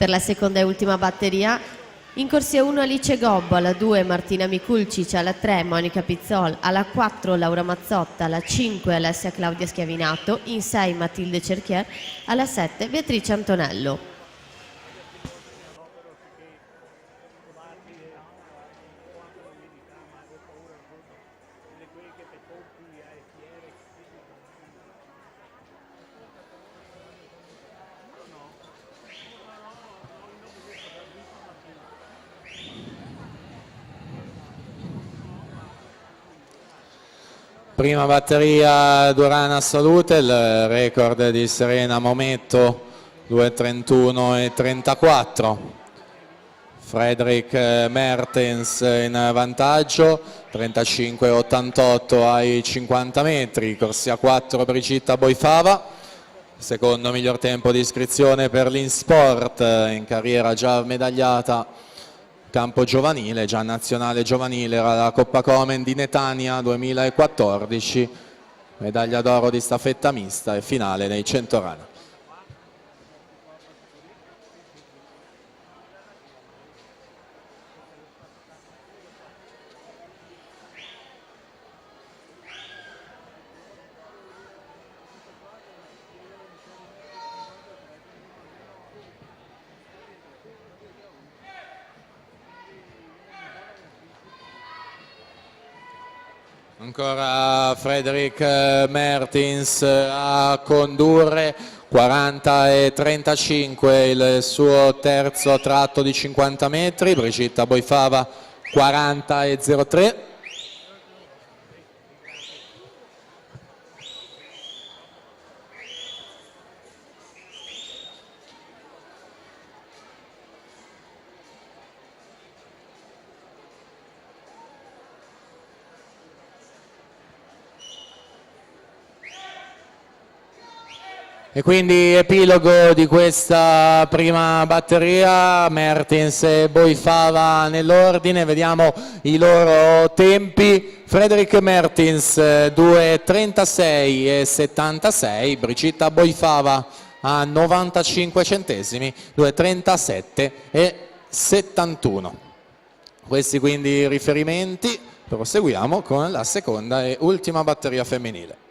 Per la seconda e ultima batteria, in corsia 1 Alice Gobbo, alla 2 Martina Miculcic, alla 3 Monica Pizzol, alla 4 Laura Mazzotta, alla 5 Alessia Claudia Schiavinato, in 6 Matilde Cerchier, alla 7 Beatrice Antonello. Prima batteria Durana Salute, il record di Serena Mometto 2:31,34. Fredrik Mertens in vantaggio, 35,88 ai 50 metri, corsia 4 Brigitta Boifava, secondo miglior tempo di iscrizione per l'Insport, in carriera già medagliata campo giovanile, già nazionale giovanile, era la Coppa Komen di Netanya 2014, medaglia d'oro di staffetta mista e finale nei 100 rana. Ancora Fredrik Mertens a condurre, 40,35 il suo terzo tratto di 50 metri, Brigitta Boifava 40,03. E quindi epilogo di questa prima batteria, Mertens e Boifava nell'ordine, vediamo i loro tempi. Fredrik Mertens 2:36,76, Brigitta Boifava a 95 centesimi, 2:37,71. Questi quindi i riferimenti, proseguiamo con la seconda e ultima batteria femminile.